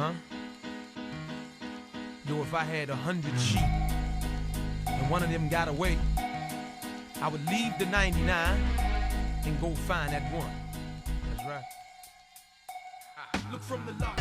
Yo, if I had 100 sheep and one of them got away, I would leave the 99 and go find that one. That's right. Look from the lot.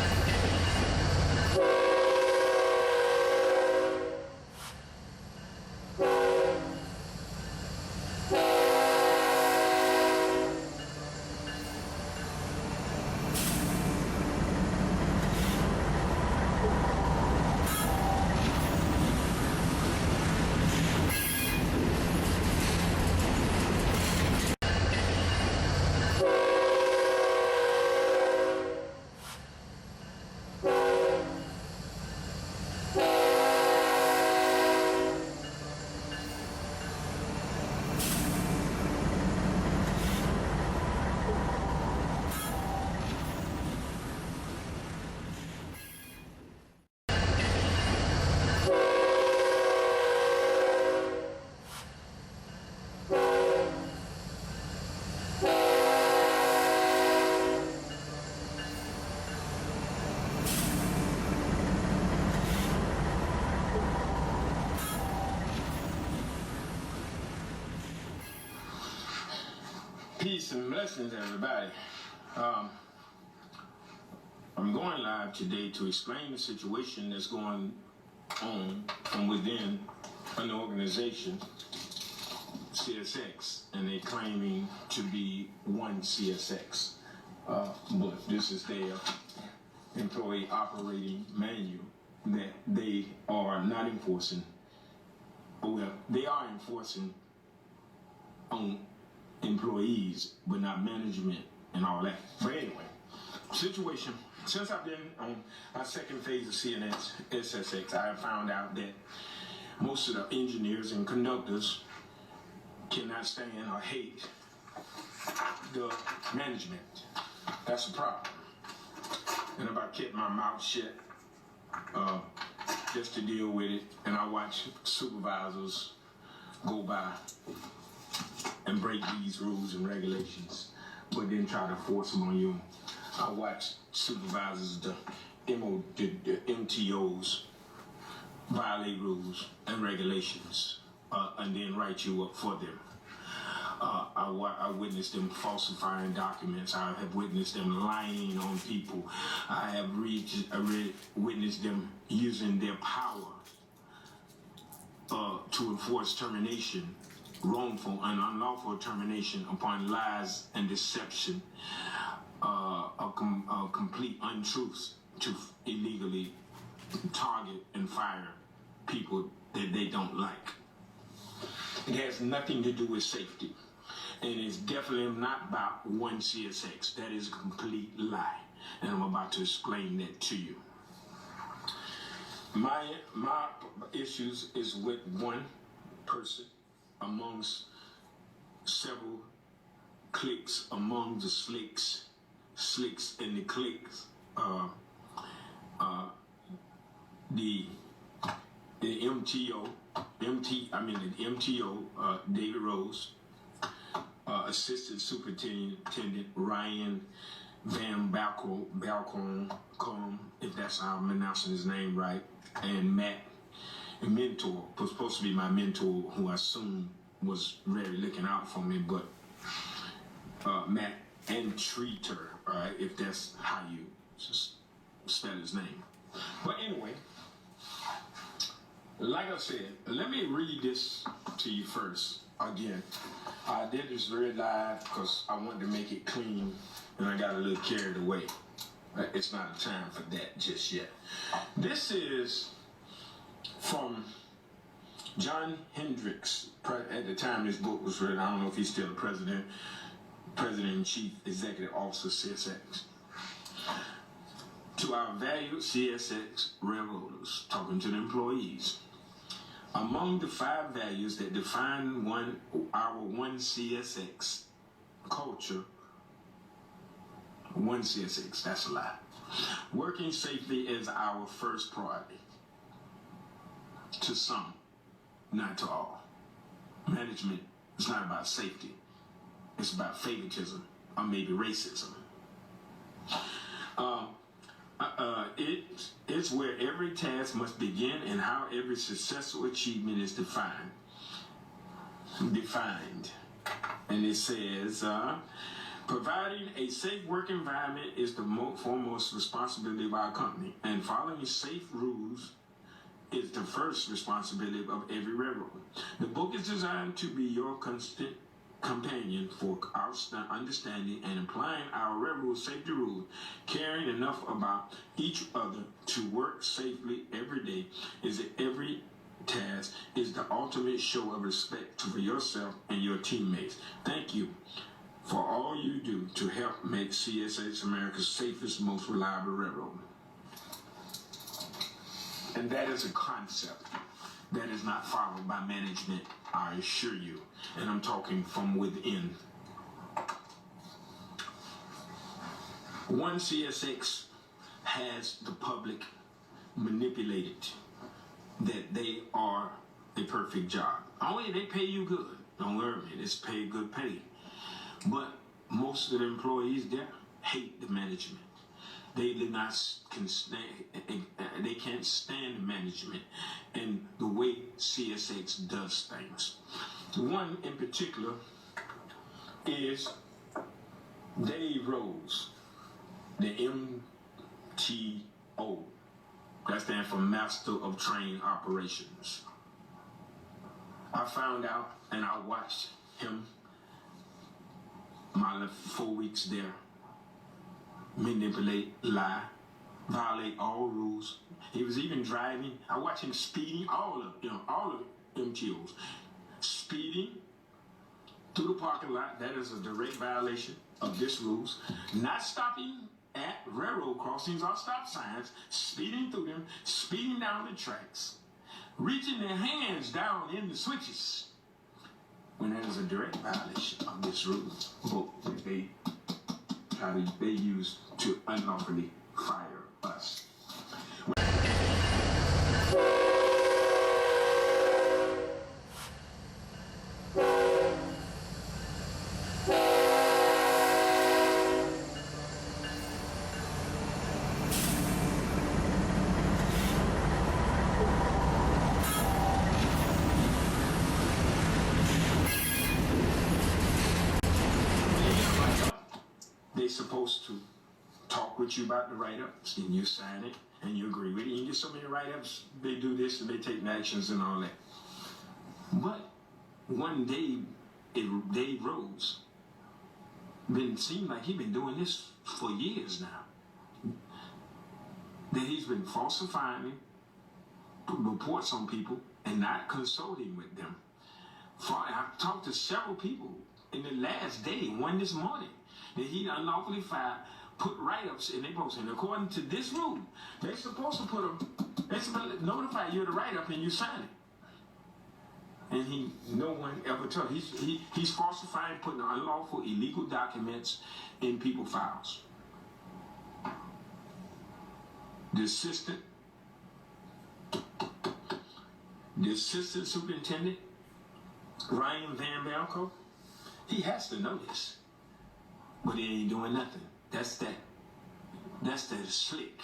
Peace and blessings, everybody. I'm going live today to explain the situation that's going on from within an organization, CSX, and they're claiming to be one CSX. But this is their employee operating manual that they are not enforcing. Well, they are enforcing on employees, but not management and all that. But anyway, situation, since I've been on my second phase of CSX, I have found out that most of the engineers and conductors cannot stand or hate the management. That's a problem. And if I kept my mouth shut just to deal with it, and I watch supervisors go by and break these rules and regulations, but then try to force them on you. I watch supervisors, the MTOs, violate rules and regulations, and then write you up for them. I witnessed them falsifying documents. I have witnessed them lying on people. I have witnessed them using their power to enforce termination, wrongful and unlawful termination upon lies and deception, complete untruths to illegally target and fire people that they don't like. It has nothing to do with safety. And it's definitely not about one CSX. That is a complete lie. And I'm about to explain that to you. My issues is with one person amongst several cliques, among the slicks and the cliques. The MTO, David Rose, Assistant Superintendent Ryan Van Balcom, if that's how I'm pronouncing his name right, and Matt, a mentor, was supposed to be my mentor, who I assume was really looking out for me, but Matt Entreater, right, if that's how you just spell his name. But anyway, like I said, let me read this to you first. Again, I did this very live because I wanted to make it clean, and I got a little carried away. It's not a time for that just yet. This is from John Hendricks. At the time this book was written, I don't know if he's still the president and chief executive officer of CSX. To our valued CSX railroaders, talking to the employees. Among the 5 values that define our one CSX culture, one CSX, that's a lie. Working safely is our first priority. To some, not to all. Management is not about safety. It's about favoritism or maybe racism. it's where every task must begin and how every successful achievement is defined. And it says, providing a safe work environment is the foremost responsibility of our company, and following safe rules is the first responsibility of every railroad. The book is designed to be your constant companion for our understanding and applying our railroad safety rules, caring enough about each other to work safely every day is that every task is the ultimate show of respect for yourself and your teammates. Thank you for all you do to help make CSX America's safest, most reliable railroad. And that is a concept that is not followed by management, I assure you. And I'm talking from within. One CSX has the public manipulated that they are a perfect job. Only they pay you good. Don't worry, it's paid good pay. But most of the employees there hate the management. They can't stand the management and the way CSX does things. One in particular is Dave Rose, the MTO. That stands for Master of Train Operations. I found out and I watched him my 4 weeks there manipulate, lie, violate all rules. He was even driving. I watched him speeding, all of MTOs. Speeding through the parking lot, that is a direct violation of this rules. Not stopping at railroad crossings or stop signs, speeding through them, speeding down the tracks, reaching their hands down in the switches, when that is a direct violation of this rule book that they use to unlawfully fire us. They're supposed to talk with you about the write-ups, and you sign it, and you agree with it. You get so many write-ups, they do this, and they take actions and all that. But one day, Dave Rose seemed like he's been doing this for years now. That he's been falsifying reports on people and not consulting with them. I've talked to several people in the last day, one this morning, that he unlawfully put write-ups in their post. And according to this rule, they're supposed to notify you of the write-up and you sign it. And no one ever told. He's falsifying, putting unlawful, illegal documents in people's files. The assistant superintendent, Ryan Van Balco, he has to know this. But he ain't doing nothing. That's that slick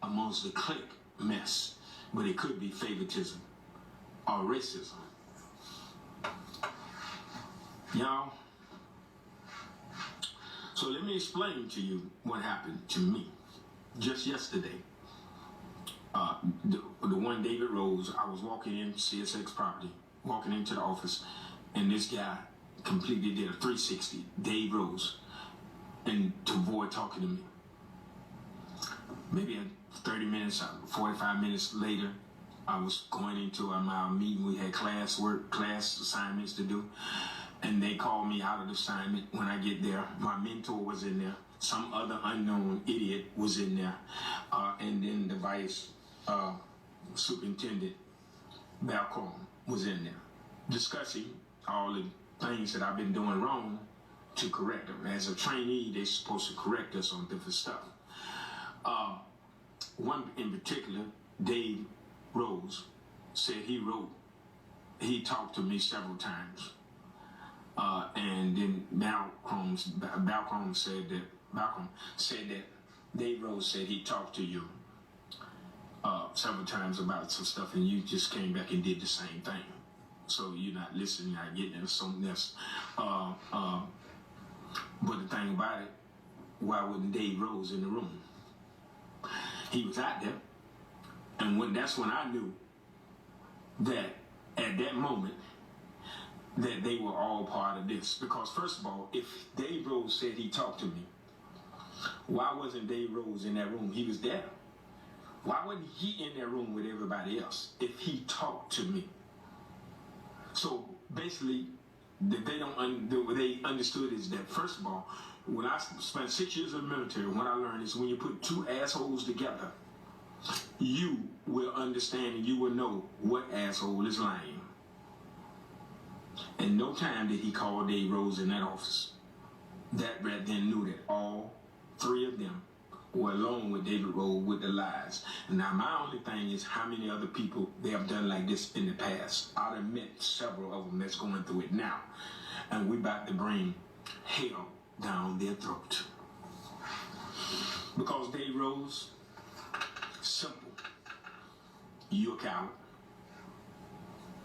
amongst the clique mess. But it could be favoritism or racism. Y'all, so let me explain to you what happened to me just yesterday. The one David Rose, I was walking in CSX property, walking into the office, and this guy completely did a 360, Dave Rose, and to avoid talking to me. Maybe 30 minutes, 45 minutes later, I was going into my meeting. We had class assignments to do, and they called me out of the assignment. When I get there, my mentor was in there. Some other unknown idiot was in there, and then the vice superintendent, Balcom, was in there, discussing all the things that I've been doing wrong to correct them. As a trainee, they're supposed to correct us on different stuff. One in particular, Dave Rose, said he talked to me several times. And then Balcom said that Dave Rose said he talked to you several times about some stuff, and you just came back and did the same thing. So you're not listening, you're not getting into something else. But the thing about it, why wasn't Dave Rose in the room? He was out there, and that's when I knew that at that moment that they were all part of this. Because first of all, if Dave Rose said he talked to me, why wasn't Dave Rose in that room? He was there. Why wasn't he in that room with everybody else if he talked to me? So basically, what they understood is that, first of all, when I spent 6 years in the military, what I learned is when you put two assholes together, you will understand and you will know what asshole is lying. And no time did he call Dave Rose in that office. That rat then knew that all three of them were alone with David Rose with the lies. Now, my only thing is how many other people they have done like this in the past. I'd admit several of them that's going through it now. And we about to bring hell down their throat. Because Dave Rose, simple. You're a coward.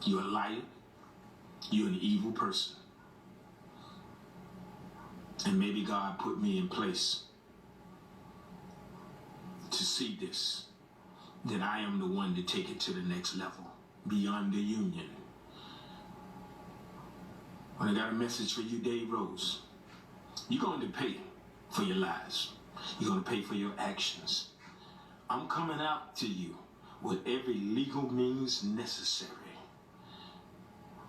You're a liar. You're an evil person. And maybe God put me in place to see this, that I am the one to take it to the next level, beyond the union. But I got a message for you, Dave Rose. You're going to pay for your lies. You're going to pay for your actions. I'm coming out to you with every legal means necessary.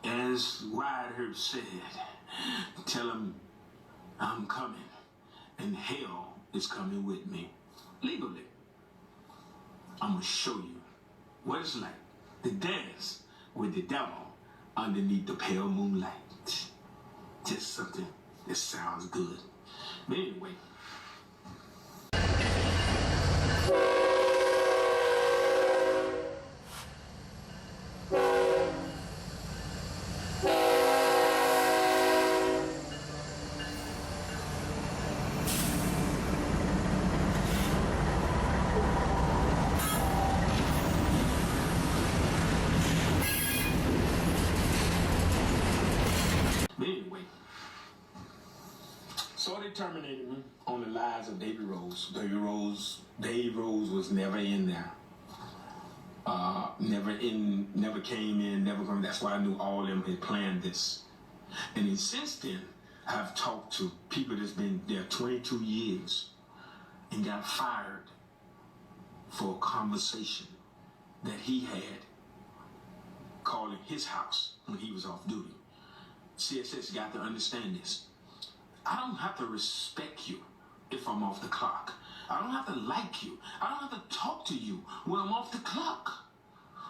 As Wideherb said, tell him I'm coming and hell is coming with me. Legally. I'm going to show you what it's like to dance with the devil underneath the pale moonlight. Just something that sounds good. But anyway. So they terminated me on the lies of David Rose. Dave Rose was never in there. Never came in, never come. That's why I knew all of them had planned this. And then since then, I've talked to people that's been there 22 years and got fired for a conversation that he had calling his house when he was off duty. CSX got to understand this. I don't have to respect you if I'm off the clock. I don't have to like you. I don't have to talk to you when I'm off the clock.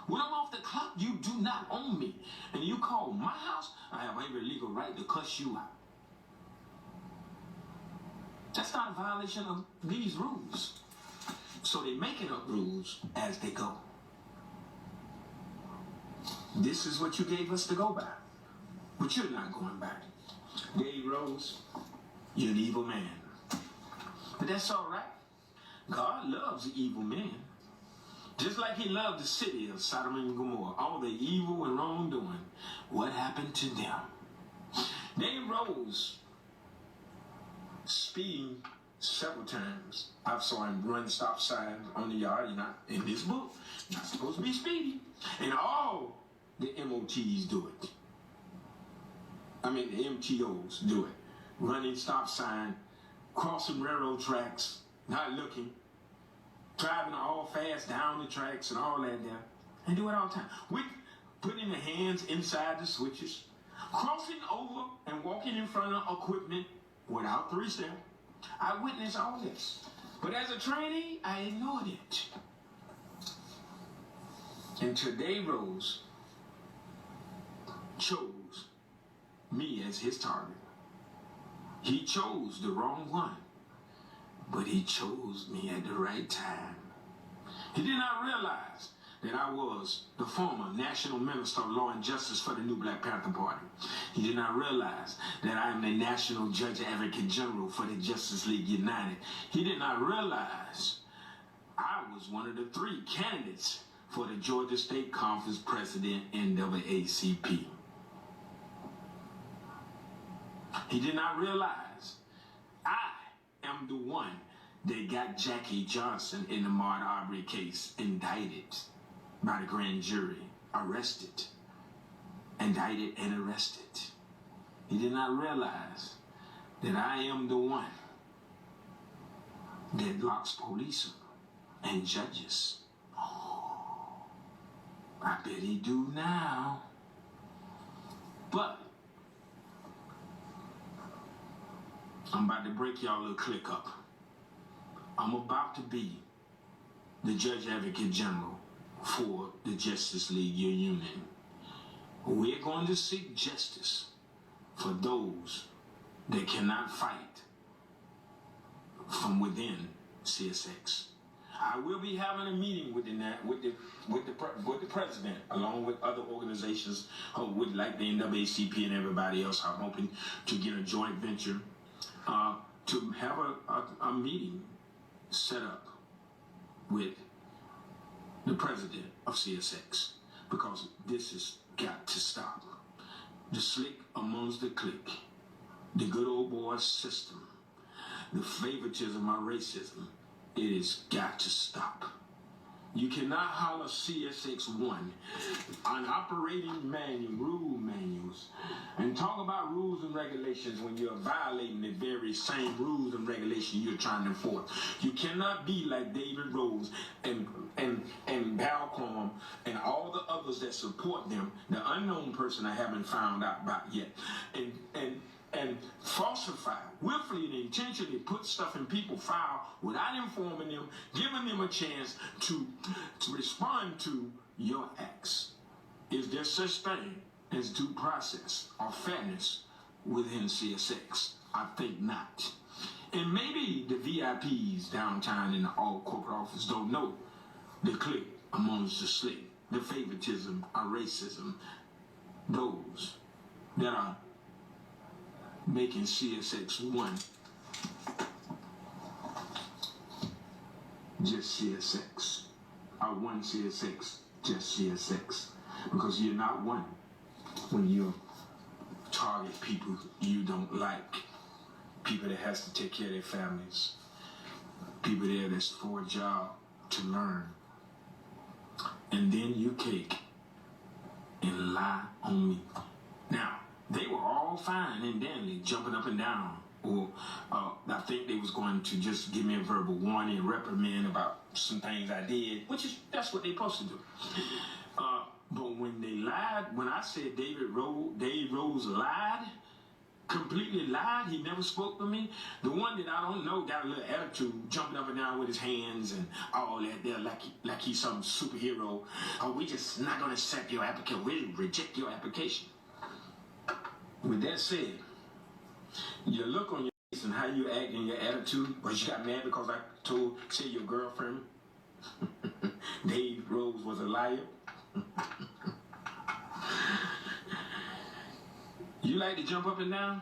When I'm off the clock, you do not own me. And you call my house, I have every legal right to cuss you out. That's not a violation of these rules. So they're making up rules as they go. This is what you gave us to go by. But you're not going back. Dave Rose, you're an evil man. But that's all right. God loves the evil men. Just like he loved the city of Sodom and Gomorrah, all the evil and wrongdoing. What happened to them? Dave Rose, speeding several times. I saw him run stop signs on the yard. You're not in this book. You're not supposed to be speeding. And all the MOTs do it. The MTOs do it. Running stop sign, crossing railroad tracks, not looking, driving all fast down the tracks and all that there. And do it all the time. With putting the hands inside the switches, crossing over and walking in front of equipment without 3-step. I witnessed all this. But as a trainee, I ignored it. And today Rose chose me as his target. He chose the wrong one, but he chose me at the right time. He did not realize that I was the former National Minister of Law and Justice for the new Black Panther Party. He did not realize that I am the National Judge Advocate General for the Justice League United. He did not realize I was one of the 3 candidates for the Georgia State Conference President NAACP. He did not realize I am the one that got Jackie Johnson in the Ahmaud Arbery case indicted by the grand jury, arrested, indicted and arrested. He did not realize that I am the one that locks police up and judges. Oh, I bet he do now. But I'm about to break y'all little clique up. I'm about to be the Judge Advocate General for the Justice League Union. We're going to seek justice for those that cannot fight from within CSX. I will be having a meeting with the president, along with other organizations, like the NAACP and everybody else. I'm hoping to get a joint venture to have a meeting set up with the president of CSX, because this has got to stop. The slick amongst the clique, the good old boy system, the favoritism or racism, it has got to stop. You cannot holler CSX-1 on operating rule manuals and talk about rules and regulations when you're violating the very same rules and regulations you're trying to enforce. You cannot be like David Rose and Balcom and all the others that support them, the unknown person I haven't found out about yet, and falsify, willfully and intentionally put stuff in people's file without informing them, giving them a chance to respond to your acts. Is there such thing as due process or fairness within CSX? I think not. And maybe the VIPs downtown in the all corporate office don't know the clique amongst the slick, the favoritism or racism, those that are making CSX-1 just CSX, or 1 CSX just CSX, because you're not one when you target people you don't like, people that has to take care of their families, people there that's for a job to learn, and then you cake and lie on me. Now, they were all fine and dandy, jumping up and down. Or I think they was going to just give me a verbal warning and reprimand about some things I did, that's what they supposed to do. But when they lied, when I said Dave Rose lied, completely lied, he never spoke to me. The one that I don't know got a little attitude, jumping up and down with his hands and all that there, like he's some superhero. Oh, we just not going to accept your application. We reject your application. With that said, your look on your face and how you act and your attitude, but you got mad because I said your girlfriend, Dave Rose, was a liar. You like to jump up and down?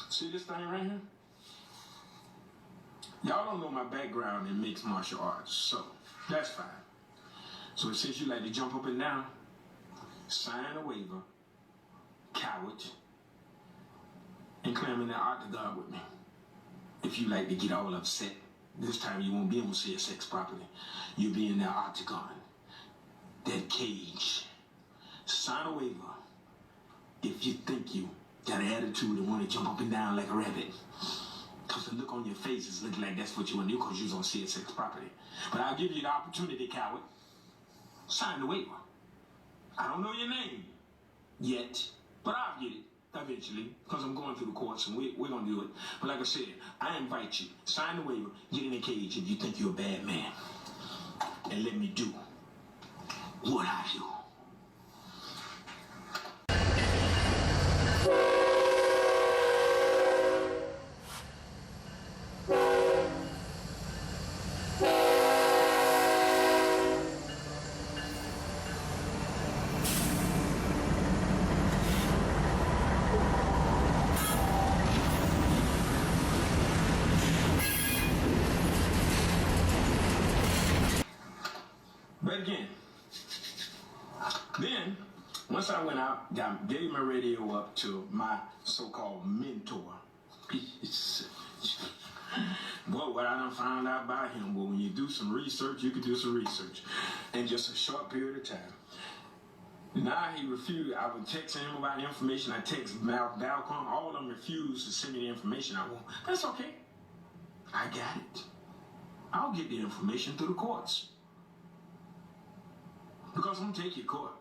See this thing right here? Y'all don't know my background in mixed martial arts, so that's fine. So since you like to jump up and down, sign a waiver, coward, and climb in the octagon with me. If you like to get all upset, this time you won't be on CSX property. You'll be in the octagon, that cage. Sign a waiver if you think you got an attitude and want to jump up and down like a rabbit. Because the look on your face is looking like that's what you want to do because you're on CSX property. But I'll give you the opportunity, coward. Sign the waiver. I don't know your name yet, but I'll get it eventually because I'm going through the courts and we're going to do it. But like I said, I invite you. Sign the waiver. Get in the cage if you think you're a bad man. And let me do what I do. Once I went out, gave my radio up to my so-called mentor. Boy, what I done found out about him, well, when you do some research, you can do some research in just a short period of time. Now he refused. I would text him about the information. I text Balcom. All of them refused to send me the information I want. That's okay. I got it. I'll get the information through the courts. Because I'm going to take you to court.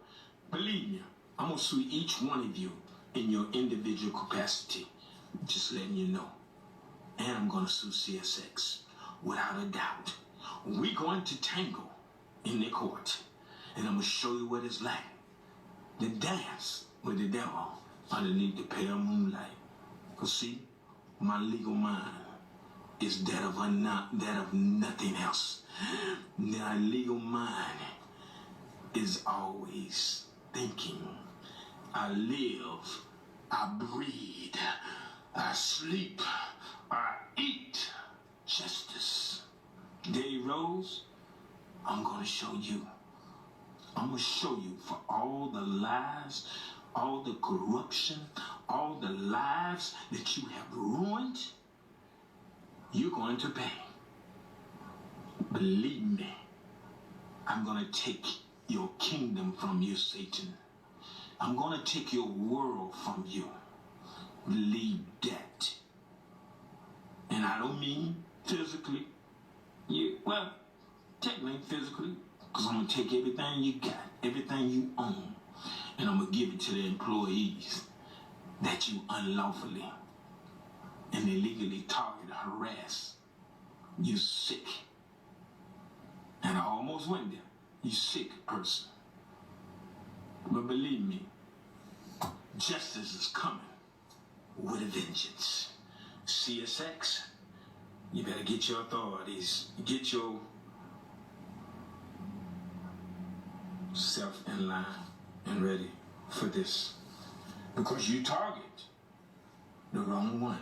Believe me, I'm going to sue each one of you in your individual capacity. Just letting you know. And I'm going to sue CSX without a doubt. We're going to tangle in the court. And I'm going to show you what it's like to dance with the devil underneath the pale moonlight. Because see, my legal mind is that of nothing else. My legal mind is always thinking. I live, I breathe, I sleep, I eat justice. Day Rose, I'm going to show you. I'm going to show you for all the lies, all the corruption, all the lives that you have ruined, you're going to pay. Believe me, I'm going to take your kingdom from you, Satan. I'm going to take your world from you. Believe that. And I don't mean physically. Well, technically physically. Because I'm going to take everything you got, everything you own, and I'm going to give it to the employees that you unlawfully and illegally target, harass. You sick. And I almost went there. You sick person. But believe me, justice is coming with a vengeance. CSX, you better get your authorities, get your self in line and ready for this, because you target the wrong one.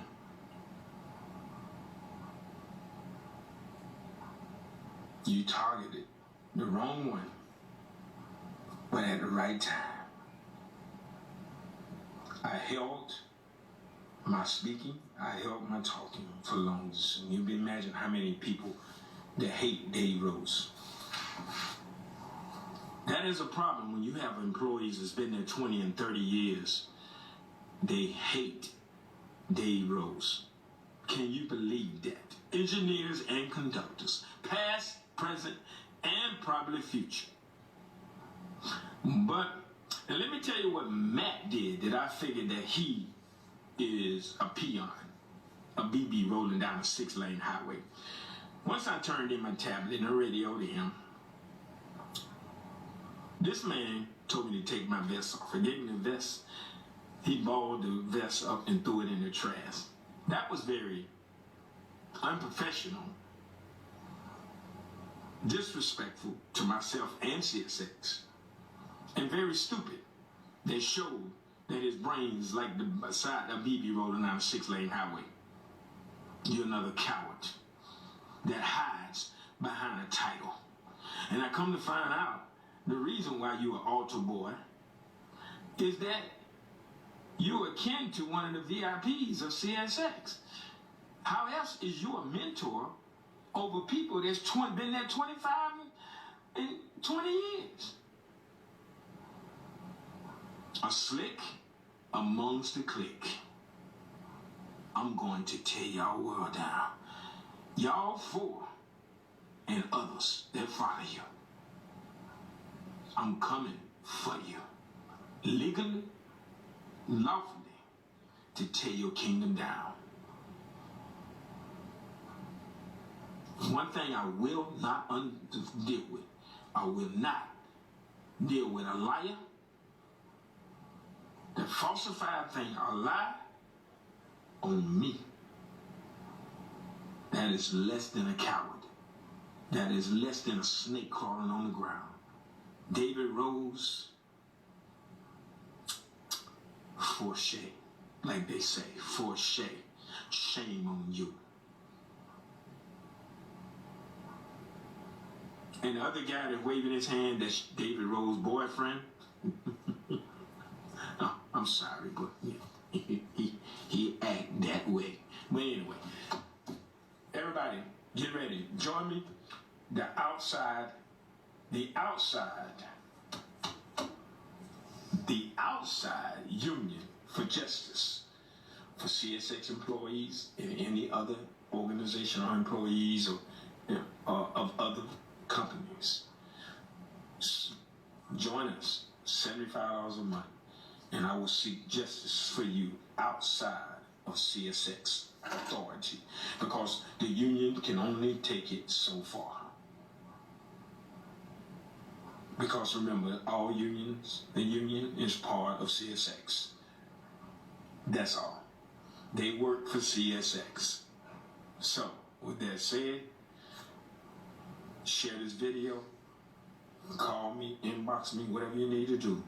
You targeted the wrong one, but at the right time. I held my speaking, I held my talking for long. And you can imagine how many people that hate Dave Rose. That is a problem when you have employees that's been there 20 and 30 years. They hate Dave Rose. Can you believe that? Engineers and conductors, past, present, and probably future. But and let me tell you what Matt did that I figured that he is a peon, a BB rolling down a 6-lane highway. Once I turned in my tablet and the radio to him, this man told me to take my vest off. I gave him the vest. He balled the vest up and threw it in the trash. That was very unprofessional, disrespectful to myself and CSX, and very stupid. They showed that his brain's like the side of BB rolling down a 6-lane highway. You're another coward that hides behind a title. And I come to find out the reason why you're an altar boy is that you're akin to one of the VIPs of CSX. How else is you a mentor over people that's been there 25 and 20 years? A slick amongst the clique. I'm going to tear y'all world down. Y'all four and others that follow you. I'm coming for you. Legally, lawfully, to tear your kingdom down. One thing I will not deal with. I will not deal with a liar that falsified thing, a lie on me. That is less than a coward. That is less than a snake crawling on the ground. David Rose, for shame, like they say, for shame. Shame on you. And the other guy that's waving his hand, that's David Rose's boyfriend. I'm sorry, but you know, he act that way. But anyway, everybody, get ready. Join me. The outside Union for Justice for CSX employees and any other organization or employees or of other companies. Join us, $75 a month, and I will seek justice for you outside of CSX authority, because the union can only take it so far. Because remember, all unions, the union is part of CSX. That's all. They work for CSX. So, with that said, share this video, call me, inbox me, whatever you need to do.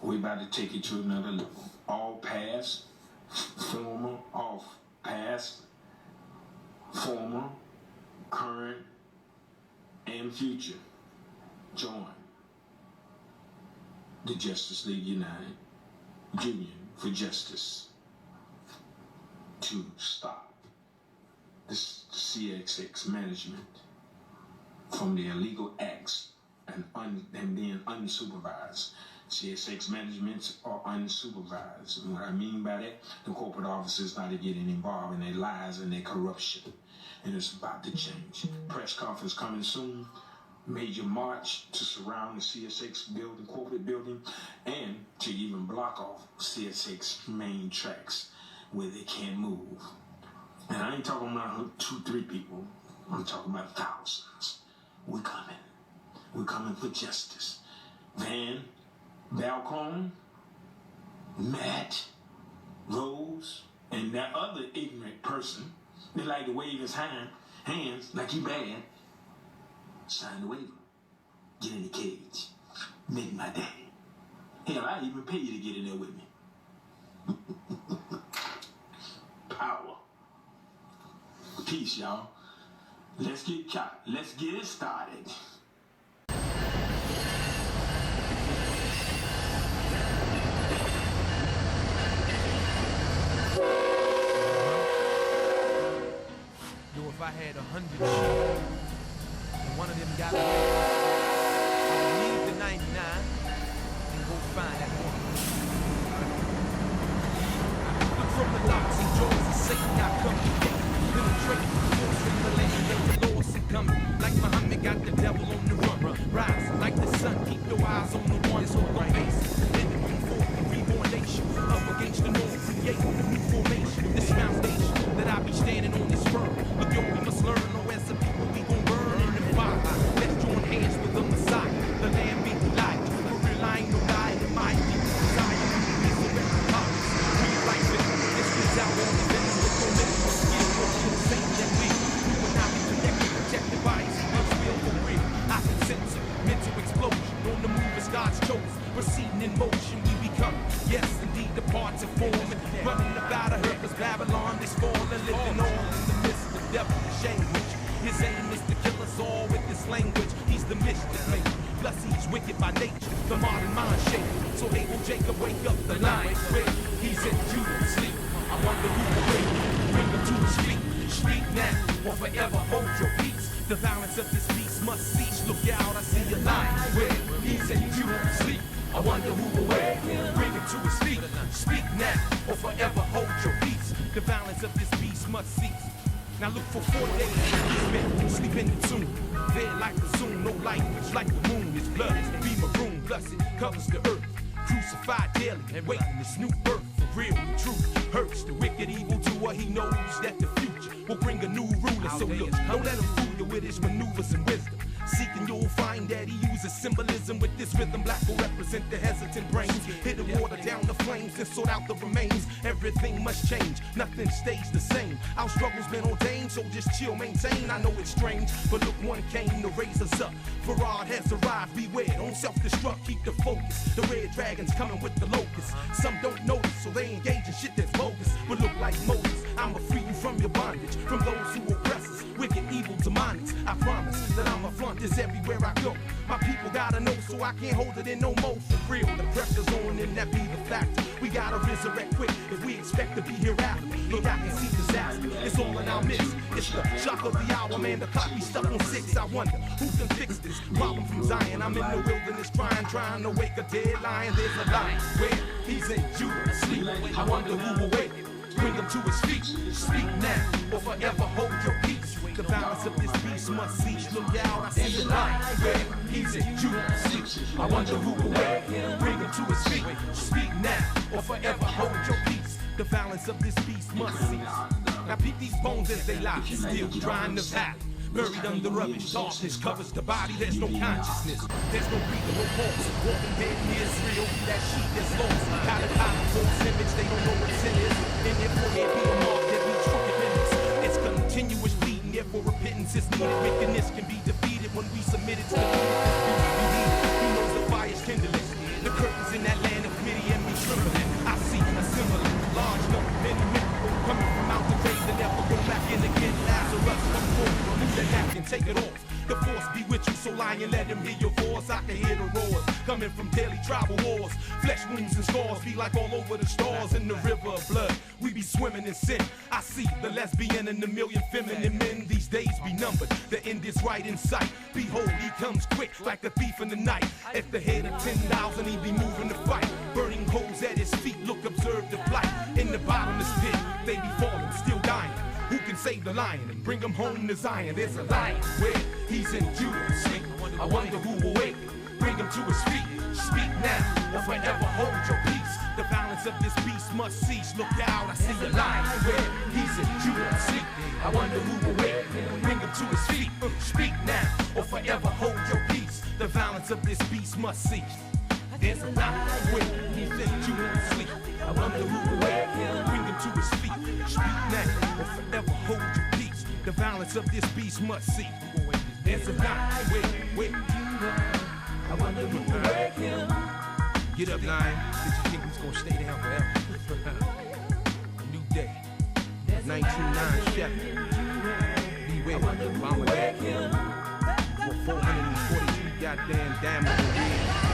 We're about to take it to another level. All past, former, current, and future, join the Justice League United Union for Justice to stop this CSX management from their illegal acts and being unsupervised. CSX managements are unsupervised. And what I mean by that, the corporate officers not getting involved in their lies and their corruption. And it's about to change. Press conference coming soon. Major march to surround the CSX building, corporate building, and to even block off CSX main tracks where they can't move. And I ain't talking about 2-3 people. I'm talking about thousands. We're coming. We're coming for justice. Van, Balcone, Matt, Rose, and that other ignorant person, they like to wave his hands like he bad. Sign the waiver. Get in the cage. Make my day. Hell, I even pay you to get in there with me. Power. Peace, y'all. Let's get it started. If I had 100 sheep and one of them got away, I would leave the 99 and go find that one. Look from the locks and jaws of Satan, I come to get penetrate the force in the land of the Lord succumbing. Like Muhammad got the devil on the run. Rise like the sun, keep your eyes on the one on the base. Living for the reborn nation, up against the norm, creating a new formation. This foundation that I be standing on is firm. Look, yo, we must learn, no as a people we gon' burn in the fire. Let's join hands with the Messiah, the Lamb be light. For real, I ain't no guy in my deep desire. Resurrect the hearts, rewrite it. This is out on the bench with no minimum skill. No saying that we will not be connected, protected by his real for real. I can sense it, mental explosion on the move as God's chosen. Proceeding in motion, we become, yes, indeed, the parts of forming. Running about a hurt, Babylon is falling, living on in the midst of the devil, the shame which his aim is to kill us all with this language. He's the mischief maker, plus he's wicked by nature, the modern mind shaker. So able Jacob wake up the line where he's in Judah sleep. I wonder who will wake, bring him to his feet. Speak now or forever hold your peace. The violence of this beast must cease. Look out, I see a line where he's in Judah sleep. I wonder who will wake, bring him to his feet. Speak now or forever hold your peace. The violence of this beast must cease. Now look for 4 days, he's been sleeping in the tomb. There like the zoom, no light, which like the moon is blood. Be maroon, plus it covers the earth. Crucified daily, and waiting this new birth. For real, the truth hurts the wicked evildoer. He knows that the future will bring a new ruler. So look, don't let him fool you with his maneuvers and wisdom. Seeking, you'll find that he uses symbolism with this rhythm. Black will represent the hesitant brains. Hit and water down the flames and sort out the remains. Everything must change, nothing stays the same. Our struggle's been ordained, so just chill, maintain. I know it's strange, but look, one came to raise us up. Farad has arrived, beware, don't self-destruct, keep the focus. The red dragon's coming with the locusts. Some don't notice, so they engage in shit that's bogus. But look like Moses, I'ma free you from your bondage, from those who oppress us. wicked, evil, demonics. I promise that I'ma flaunt this everywhere I go. My people gotta know, so I can't hold it in no more. For real, the pressure's on and that be the fact. We gotta resurrect quick if we expect to be hereafter. Look, I can see disaster, it's all in our midst. It's the shock of the hour, man, the clock be stuck on 6. I wonder who can fix this problem from Zion. I'm in the wilderness trying to wake a dead lion. There's a lion where he's in Judah asleep. I wonder who will wake, bring him to his feet. Speak now or forever hold your peace. The balance of this beast must cease. Look out, I see the lion where he's in Judah asleep. I wonder who will wake, bring him to his feet. Speak now or forever hold your peace. The balance of this beast must cease. Now peep these bones as they lie, still trying to battle. Buried under rubbish, darkness covers the body, there's no consciousness. There's no breathing, no pulse. Walking dead in Israel, be that sheep that's lost. Got a false image, they don't know what sin is. In their forehead be a mark that we crooked minutes. It's continuous bleeding, therefore repentance is needed. Wickedness can be defeated when we submit it to the lead. He knows the fire's kindling. The curtains in that land of pity and me trembling. I see a similar, large number, many coming from out the grave to never go back in again. Lazarus, come forward, remove that napkin, take it off. The force be with you, so lion, let him hear your voice. I can hear the roars coming from daily tribal wars. Flesh wounds and scars be like all over the stars in the river of blood. We be swimming in sin. I see the lesbian and the million feminine men. These days be numbered. The end is right in sight. Behold, he comes quick like a thief in the night. At the head of 10,000, he be moving to fight. Burning holes at his feet. Look, observe the flight. In the bottomless pit, they be falling, still dying. Who can save the lion and bring him home to Zion? There's a lion where he's in Judah asleep. I wonder who will wake, bring him to his feet. Speak now or forever hold your peace. The balance of this beast must cease. Look out, I see a lion where he's in Judah asleep. I wonder who will wake, bring him to his feet. Speak now or forever hold your peace. The balance of this beast must cease. There's a lion where he's in Judah asleep. I wonder who will wake, bring him to his feet. Speak now or forever hold your peace. The balance of this beast must cease. There's a lion where I wonder who will wake him. Get up, lion. Did you think we was gonna stay down forever? A new day. 1909 Chevy. Beware, Obama back. For 442 goddamn damage years.